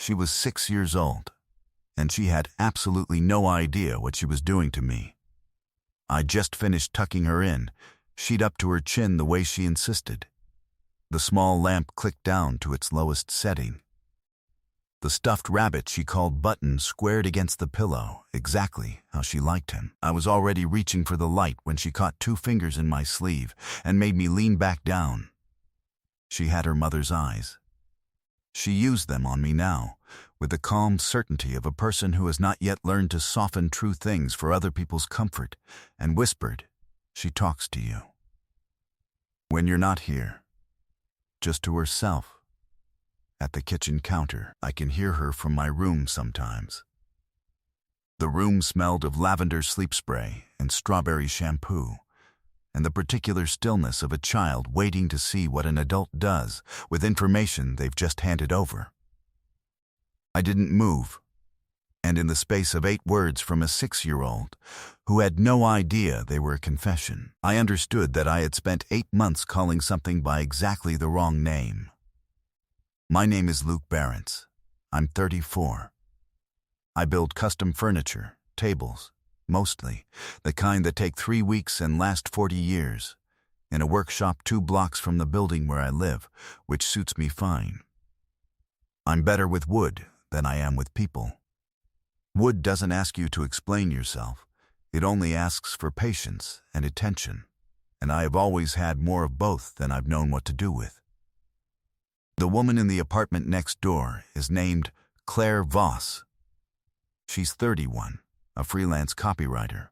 She was 6 years old, and she had absolutely no idea what she was doing to me. I just finished tucking her in, sheet up to her chin the way she insisted. The small lamp clicked down to its lowest setting. The stuffed rabbit she called Button squared against the pillow, exactly how she liked him. I was already reaching for the light when she caught 2 fingers in my sleeve and made me lean back down. She had her mother's eyes. She used them on me now, with the calm certainty of a person who has not yet learned to soften true things for other people's comfort, and whispered, "She talks to you. When you're not here, just to herself. At the kitchen counter, I can hear her from my room sometimes." The room smelled of lavender sleep spray and strawberry shampoo, and the particular stillness of a child waiting to see what an adult does with information they've just handed over. I didn't move, and in the space of 8 words from a 6-year-old who had no idea they were a confession, I understood that I had spent 8 months calling something by exactly the wrong name. My name is Luke Barentz. I'm 34. I build custom furniture, tables, mostly the kind that take 3 weeks and last 40 years, in a workshop 2 blocks from the building where I live, which suits me fine. I'm better with wood than I am with people. Wood doesn't ask you to explain yourself. It only asks for patience and attention, and I have always had more of both than I've known what to do with. The woman in the apartment next door is named Claire Voss. She's 31, a freelance copywriter,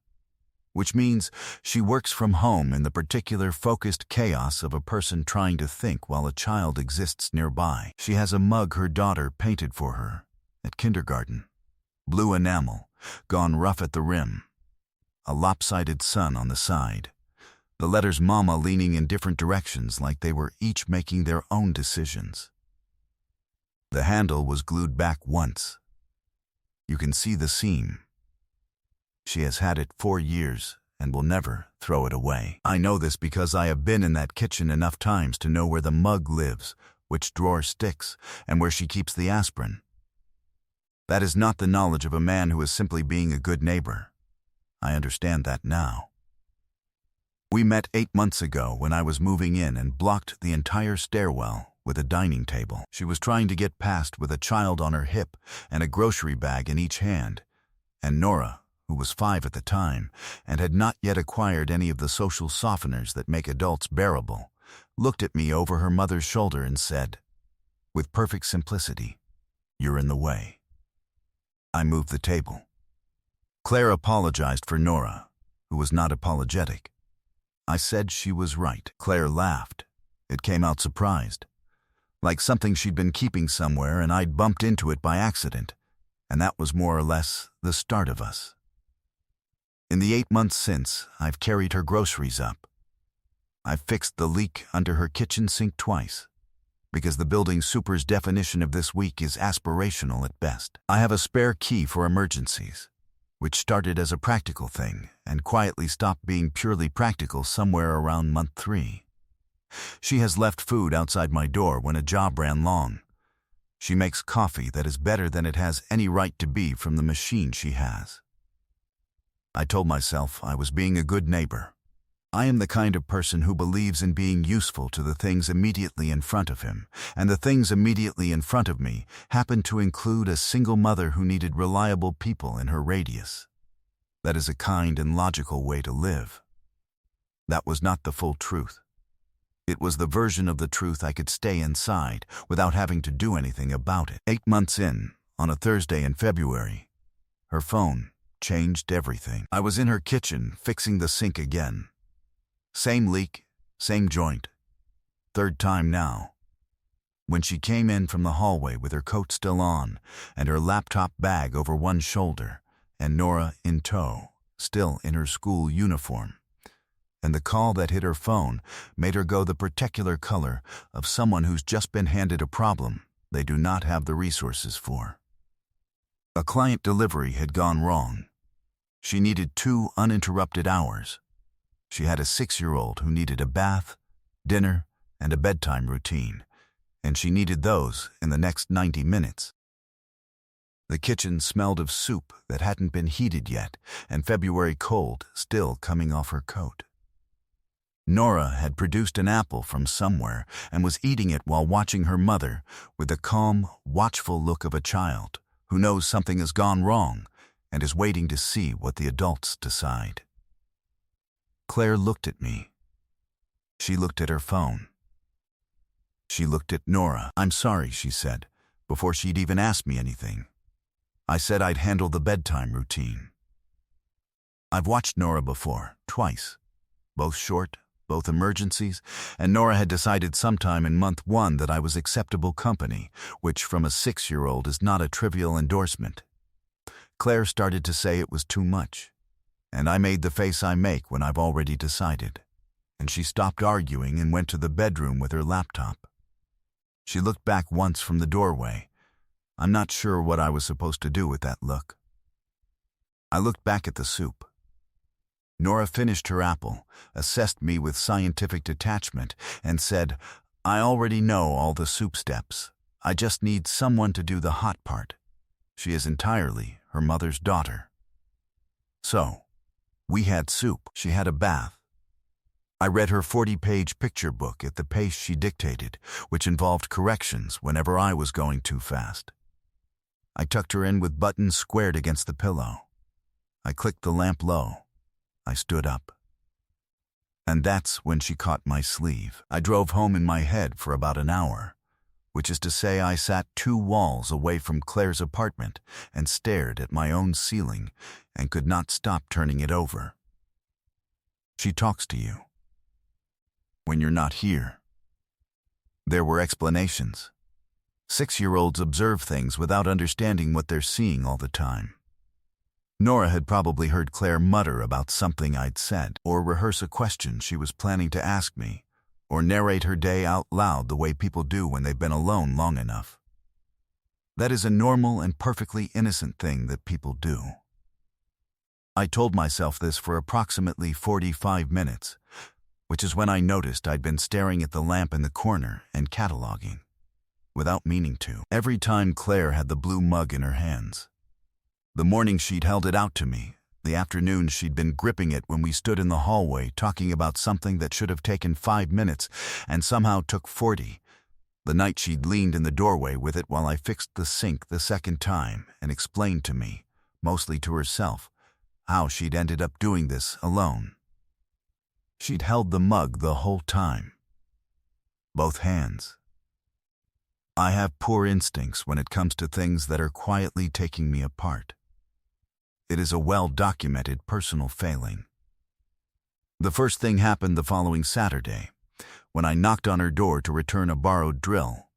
which means she works from home in the particular focused chaos of a person trying to think while a child exists nearby. She has a mug her daughter painted for her at kindergarten, blue enamel, gone rough at the rim, a lopsided sun on the side, the letters Mama leaning in different directions like they were each making their own decisions. The handle was glued back once. You can see the seam. She has had it 4 years and will never throw it away. I know this because I have been in that kitchen enough times to know where the mug lives, which drawer sticks, and where she keeps the aspirin. That is not the knowledge of a man who is simply being a good neighbor. I understand that now. We met 8 months ago when I was moving in and blocked the entire stairwell with a dining table. She was trying to get past with a child on her hip and a grocery bag in each hand, and Nora, who was 5 at the time and had not yet acquired any of the social softeners that make adults bearable, looked at me over her mother's shoulder and said, with perfect simplicity, "You're in the way." I moved the table. Claire apologized for Nora, who was not apologetic. I said she was right. Claire laughed. It came out surprised, like something she'd been keeping somewhere and I'd bumped into it by accident, and that was more or less the start of us. In the 8 months since, I've carried her groceries up. I've fixed the leak under her kitchen sink twice, because the building super's definition of this week is aspirational at best. I have a spare key for emergencies, which started as a practical thing and quietly stopped being purely practical somewhere around month 3. She has left food outside my door when a job ran long. She makes coffee that is better than it has any right to be from the machine she has. I told myself I was being a good neighbor. I am the kind of person who believes in being useful to the things immediately in front of him, and the things immediately in front of me happened to include a single mother who needed reliable people in her radius. That is a kind and logical way to live. That was not the full truth. It was the version of the truth I could stay inside without having to do anything about it. 8 months in, on a Thursday in February, her phone changed everything. I was in her kitchen fixing the sink again. Same leak, same joint. 3rd time now. When she came in from the hallway with her coat still on and her laptop bag over one shoulder and Nora in tow, still in her school uniform, and the call that hit her phone made her go the particular color of someone who's just been handed a problem they do not have the resources for. A client delivery had gone wrong. She needed 2 uninterrupted hours. She had a 6-year-old who needed a bath, dinner, and a bedtime routine, and she needed those in the next 90 minutes. The kitchen smelled of soup that hadn't been heated yet, and February cold still coming off her coat. Nora had produced an apple from somewhere and was eating it while watching her mother with the calm, watchful look of a child who knows something has gone wrong and is waiting to see what the adults decide. Claire looked at me. She looked at her phone. She looked at Nora. "I'm sorry," she said, before she'd even asked me anything. I said I'd handle the bedtime routine. I've watched Nora before, twice. Both short, both emergencies, and Nora had decided sometime in month 1 that I was acceptable company, which from a 6-year-old is not a trivial endorsement. Claire started to say it was too much, and I made the face I make when I've already decided, and she stopped arguing and went to the bedroom with her laptop. She looked back once from the doorway. I'm not sure what I was supposed to do with that look. I looked back at the soup. Nora finished her apple, assessed me with scientific detachment, and said, "I already know all the soup steps. I just need someone to do the hot part." She is entirely her mother's daughter. So, we had soup. She had a bath. I read her 40-page picture book at the pace she dictated, which involved corrections whenever I was going too fast. I tucked her in with buttons squared against the pillow. I clicked the lamp low. I stood up. And that's when she caught my sleeve. I drove home in my head for about an hour, which is to say I sat 2 walls away from Claire's apartment and stared at my own ceiling and could not stop turning it over. She talks to you when you're not here. There were explanations. 6-year-olds observe things without understanding what they're seeing all the time. Nora had probably heard Claire mutter about something I'd said, or rehearse a question she was planning to ask me, or narrate her day out loud the way people do when they've been alone long enough. That is a normal and perfectly innocent thing that people do. I told myself this for approximately 45 minutes, which is when I noticed I'd been staring at the lamp in the corner and cataloging, without meaning to, every time Claire had the blue mug in her hands. The morning she'd held it out to me, the afternoon she'd been gripping it when we stood in the hallway talking about something that should have taken 5 minutes and somehow took 40, the night she'd leaned in the doorway with it while I fixed the sink the second time and explained to me, mostly to herself, how she'd ended up doing this alone. She'd held the mug the whole time. Both hands. I have poor instincts when it comes to things that are quietly taking me apart. It is a well-documented personal failing. The first thing happened the following Saturday, when I knocked on her door to return a borrowed drill.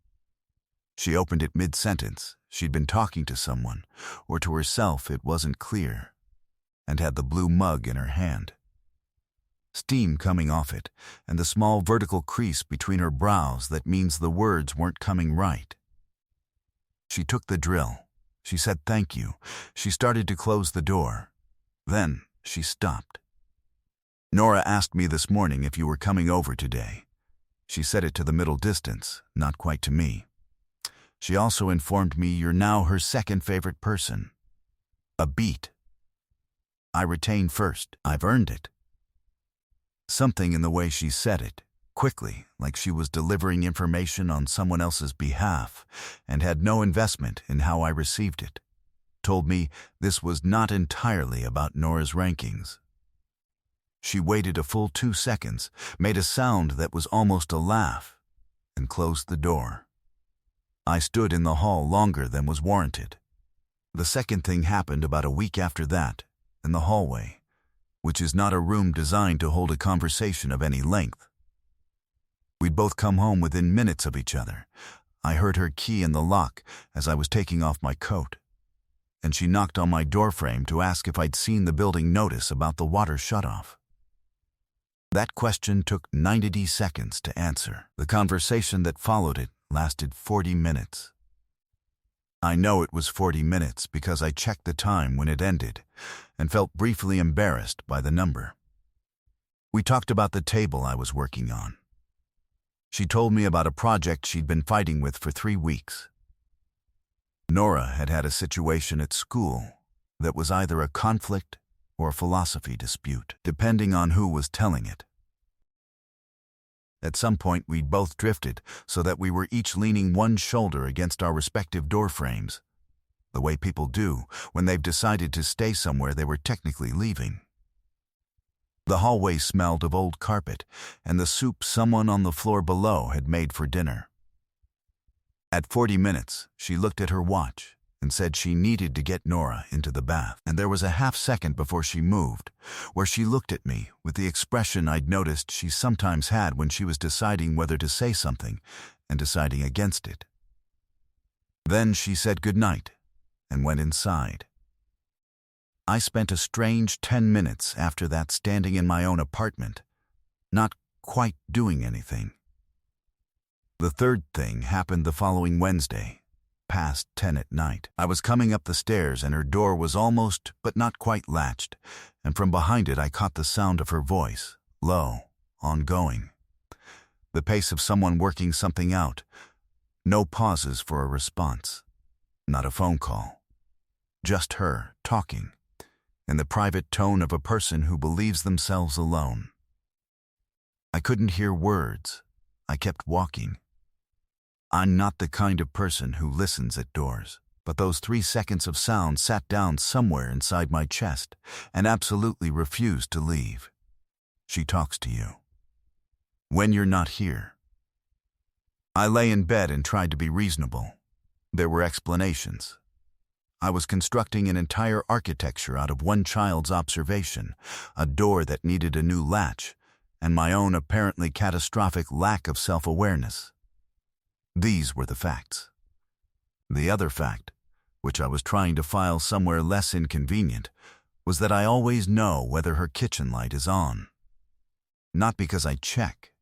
She opened it mid-sentence. She'd been talking to someone, or to herself, it wasn't clear, and had the blue mug in her hand. Steam coming off it, and the small vertical crease between her brows that means the words weren't coming right. She took the drill. She said thank you. She started to close the door. Then she stopped. "Nora asked me this morning if you were coming over today." She said it to the middle distance, not quite to me. "She also informed me you're now her second favorite person." A beat. I retain first. I've earned it. Something in the way she said it, quickly, like she was delivering information on someone else's behalf, and had no investment in how I received it, told me this was not entirely about Nora's rankings. She waited a full 2 seconds, made a sound that was almost a laugh, and closed the door. I stood in the hall longer than was warranted. The second thing happened about a week after that, in the hallway, which is not a room designed to hold a conversation of any length. We'd both come home within minutes of each other. I heard her key in the lock as I was taking off my coat, and she knocked on my doorframe to ask if I'd seen the building notice about the water shutoff. That question took 90 seconds to answer. The conversation that followed it lasted 40 minutes. I know it was 40 minutes because I checked the time when it ended and felt briefly embarrassed by the number. We talked about the table I was working on. She told me about a project she'd been fighting with for 3 weeks. Nora had had a situation at school that was either a conflict or a philosophy dispute, depending on who was telling it. At some point, we'd both drifted so that we were each leaning one shoulder against our respective door frames, the way people do when they've decided to stay somewhere they were technically leaving. The hallway smelled of old carpet and the soup someone on the floor below had made for dinner. At 40 minutes, she looked at her watch and said she needed to get Nora into the bath. And there was a half second before she moved, where she looked at me with the expression I'd noticed she sometimes had when she was deciding whether to say something and deciding against it. Then she said goodnight and went inside. I spent a strange 10 minutes after that standing in my own apartment, not quite doing anything. The third thing happened the following Wednesday, past 10 at night. I was coming up the stairs and her door was almost but not quite latched, and from behind it I caught the sound of her voice, low, ongoing. The pace of someone working something out. No pauses for a response. Not a phone call. Just her talking, in the private tone of a person who believes themselves alone. I couldn't hear words. I kept walking. I'm not the kind of person who listens at doors, but those 3 seconds of sound sat down somewhere inside my chest and absolutely refused to leave. She talks to you when you're not here. I lay in bed and tried to be reasonable. There were explanations. I was constructing an entire architecture out of one child's observation, a door that needed a new latch, and my own apparently catastrophic lack of self-awareness. These were the facts. The other fact, which I was trying to file somewhere less inconvenient, was that I always know whether her kitchen light is on. Not because I check,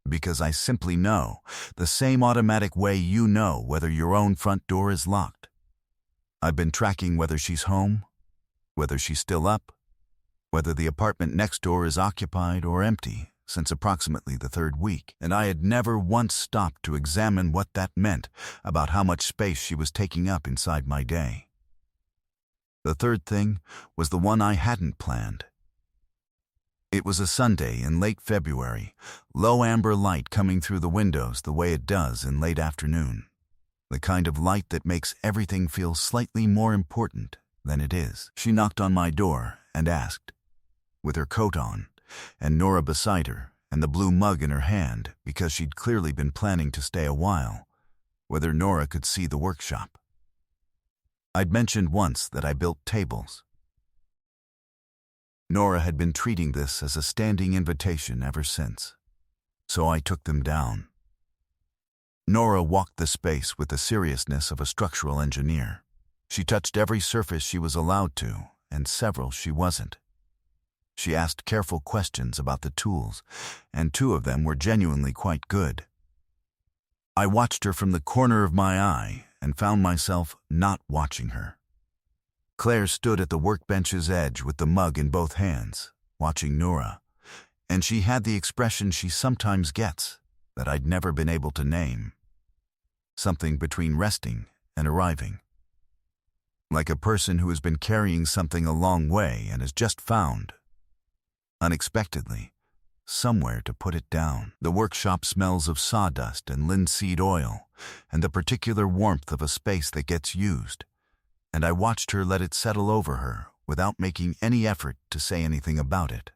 because I simply know, the same automatic way you know whether your own front door is locked. I've been tracking whether she's home, whether she's still up, whether the apartment next door is occupied or empty since approximately the 3rd week, and I had never once stopped to examine what that meant about how much space she was taking up inside my day. The third thing was the one I hadn't planned. It was a Sunday in late February, low amber light coming through the windows the way it does in late afternoon, the kind of light that makes everything feel slightly more important than it is. She knocked on my door and asked, with her coat on, and Nora beside her, and the blue mug in her hand because she'd clearly been planning to stay a while, whether Nora could see the workshop. I'd mentioned once that I built tables. Nora had been treating this as a standing invitation ever since, so I took them down. Nora walked the space with the seriousness of a structural engineer. She touched every surface she was allowed to, and several she wasn't. She asked careful questions about the tools, and 2 of them were genuinely quite good. I watched her from the corner of my eye and found myself not watching her. Claire stood at the workbench's edge with the mug in both hands, watching Nora, and she had the expression she sometimes gets that I'd never been able to name. Something between resting and arriving. Like a person who has been carrying something a long way and has just found, unexpectedly, somewhere to put it down. The workshop smells of sawdust and linseed oil, and the particular warmth of a space that gets used, and I watched her let it settle over her without making any effort to say anything about it.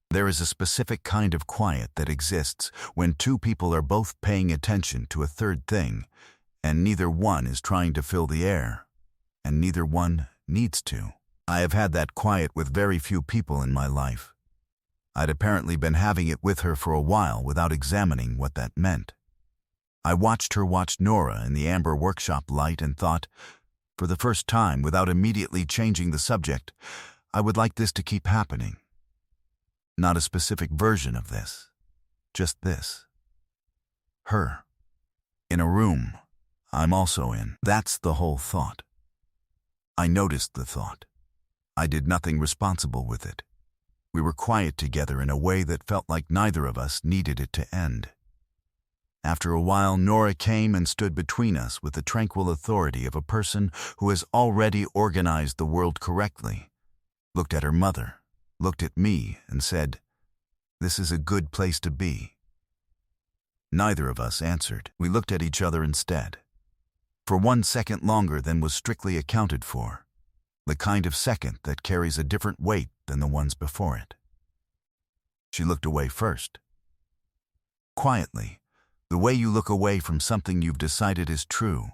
There is a specific kind of quiet that exists when 2 people are both paying attention to a third thing, and neither one is trying to fill the air, and neither one needs to. I have had that quiet with very few people in my life. I'd apparently been having it with her for a while without examining what that meant. I watched her watch Nora in the amber workshop light and thought, for the first time without immediately changing the subject, I would like this to keep happening. Not a specific version of this, just this. Her. In a room I'm also in. That's the whole thought. I noticed the thought. I did nothing responsible with it. We were quiet together in a way that felt like neither of us needed it to end. After a while, Nora came and stood between us with the tranquil authority of a person who has already organized the world correctly, looked at her mother, looked at me, and said, "This is a good place to be." Neither of us answered. We looked at each other instead. For 1 second longer than was strictly accounted for, the kind of second that carries a different weight than the ones before it. She looked away first. Quietly, the way you look away from something you've decided is true,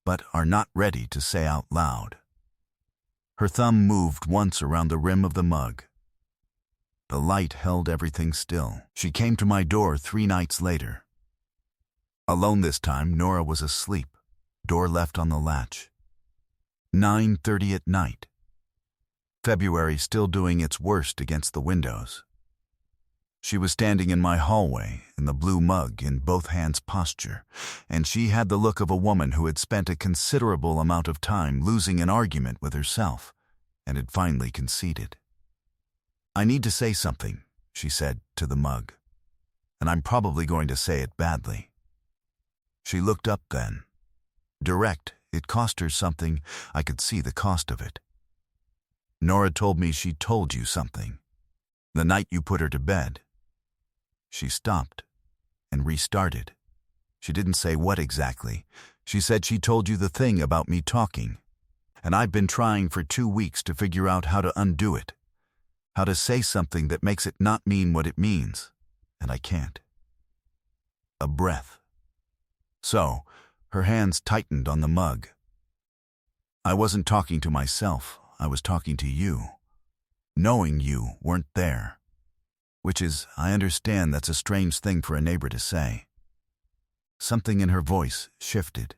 but are not ready to say out loud. Her thumb moved once around the rim of the mug. The light held everything still. She came to my door 3 nights later. Alone this time, Nora was asleep, door left on the latch. 9:30 at night. February still doing its worst against the windows. She was standing in my hallway, in the blue mug in both hands posture, and she had the look of a woman who had spent a considerable amount of time losing an argument with herself, and had finally conceded. "I need to say something," she said to the mug, "and I'm probably going to say it badly." She looked up then. Direct, it cost her something. I could see the cost of it. "Nora told me she told you something. The night you put her to bed." She stopped and restarted. She didn't say what exactly. She said she told you the thing about me talking. And I've been trying for 2 weeks to figure out how to undo it. How to say something that makes it not mean what it means. And I can't. A breath. So, her hands tightened on the mug. "I wasn't talking to myself. I was talking to you. Knowing you weren't there. Which is, I understand that's a strange thing for a neighbor to say." Something in her voice shifted.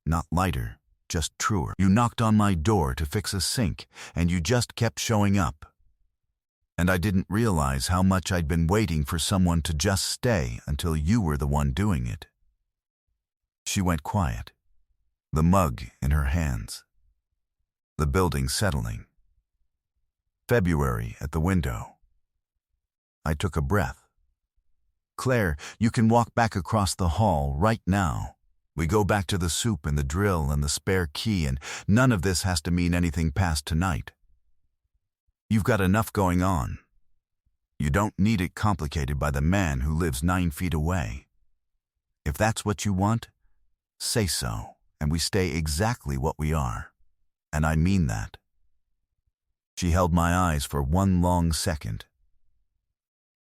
Not lighter, just truer. "You knocked on my door to fix a sink, and you just kept showing up. And I didn't realize how much I'd been waiting for someone to just stay until you were the one doing it." She went quiet, the mug in her hands. The building settling. February at the window. I took a breath. "Claire, you can walk back across the hall right now. We go back to the soup and the drill and the spare key, and none of this has to mean anything past tonight. You've got enough going on. You don't need it complicated by the man who lives 9 feet away. If that's what you want, say so, and we stay exactly what we are. And I mean that." She held my eyes for 1 long second.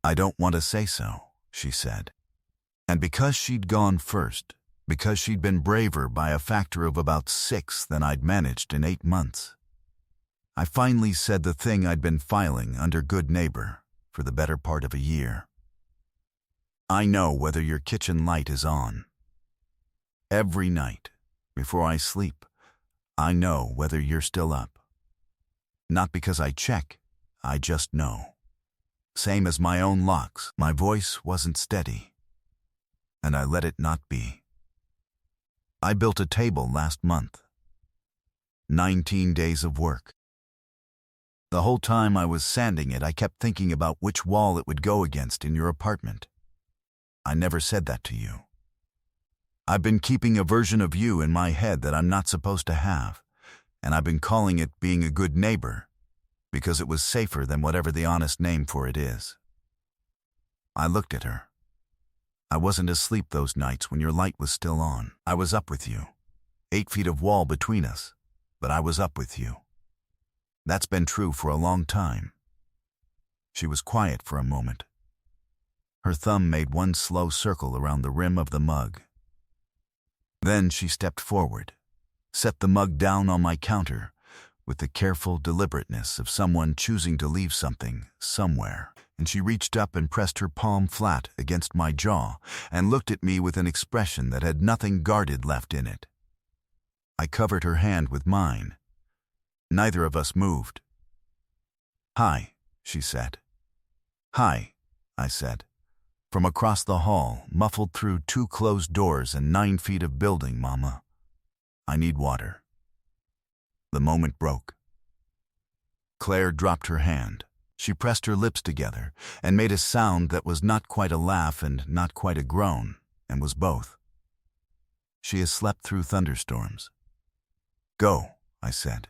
"I don't want to say so," she said. And because she'd gone first, because she'd been braver by a factor of about 6 than I'd managed in 8 months, I finally said the thing I'd been filing under Good Neighbor for the better part of a year. "I know whether your kitchen light is on. Every night, before I sleep, I know whether you're still up. Not because I check, I just know. Same as my own locks." My voice wasn't steady, and I let it not be. "I built a table last month. 19 days of work. The whole time I was sanding it, I kept thinking about which wall it would go against in your apartment. I never said that to you. I've been keeping a version of you in my head that I'm not supposed to have, and I've been calling it being a good neighbor, because it was safer than whatever the honest name for it is." I looked at her. "I wasn't asleep those nights when your light was still on. I was up with you. 8 feet of wall between us, but I was up with you. That's been true for a long time." She was quiet for a moment. Her thumb made 1 slow circle around the rim of the mug. Then she stepped forward, set the mug down on my counter, with the careful deliberateness of someone choosing to leave something somewhere, and she reached up and pressed her palm flat against my jaw and looked at me with an expression that had nothing guarded left in it. I covered her hand with mine. Neither of us moved. "Hi," she said. "Hi," I said. From across the hall, muffled through 2 closed doors and 9 feet of building, Mama. I need water." The moment broke. Claire dropped her hand. She pressed her lips together and made a sound that was not quite a laugh and not quite a groan, and was both. She has slept through thunderstorms. Go, I said.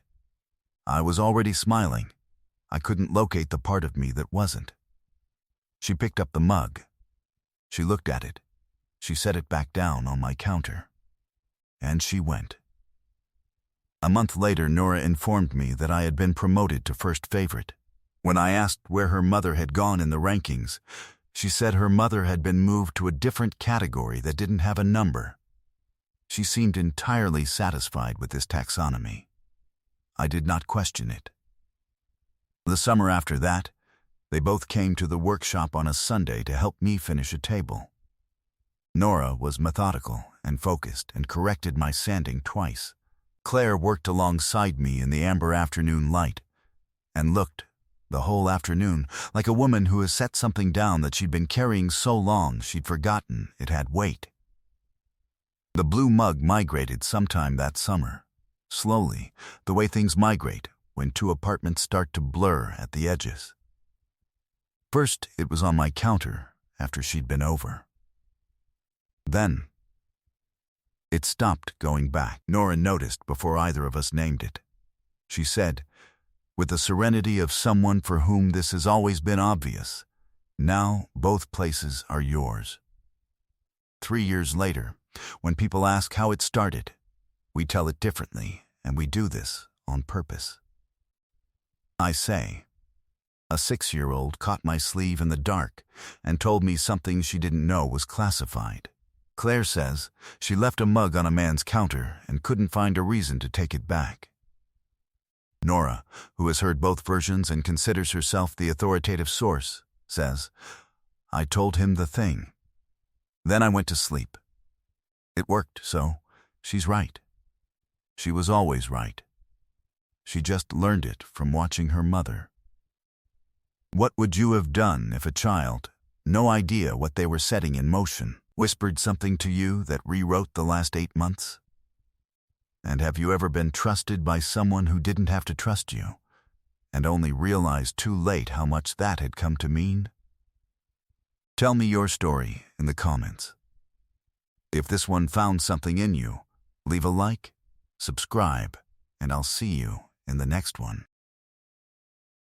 I was already smiling. I couldn't locate the part of me that wasn't. She picked up the mug. She looked at it. She set it back down on my counter. And she went. A month later, Nora informed me that I had been promoted to first favorite. When I asked where her mother had gone in the rankings, she said her mother had been moved to a different category that didn't have a number. She seemed entirely satisfied with this taxonomy. I did not question it. The summer after that, they both came to the workshop on a Sunday to help me finish a table. Nora was methodical and focused and corrected my sanding twice. Claire worked alongside me in the amber afternoon light and looked, the whole afternoon, like a woman who has set something down that she'd been carrying so long she'd forgotten it had weight. The blue mug migrated sometime that summer, slowly, the way things migrate when two apartments start to blur at the edges. First, it was on my counter after she'd been over. Then, it stopped going back. Nora noticed before either of us named it. She said, with the serenity of someone for whom this has always been obvious, now both places are yours. 3 years later, when people ask how it started, we tell it differently, and we do this on purpose. I say, a 6-year-old caught my sleeve in the dark and told me something she didn't know was classified. Claire says she left a mug on a man's counter and couldn't find a reason to take it back. Nora, who has heard both versions and considers herself the authoritative source, says, I told him the thing. Then I went to sleep. It worked, so she's right. She was always right. She just learned it from watching her mother. What would you have done if a child, no idea what they were setting in motion, whispered something to you that rewrote the last 8 months? And have you ever been trusted by someone who didn't have to trust you, and only realized too late how much that had come to mean? Tell me your story in the comments. If this one found something in you, leave a like, subscribe, and I'll see you in the next one.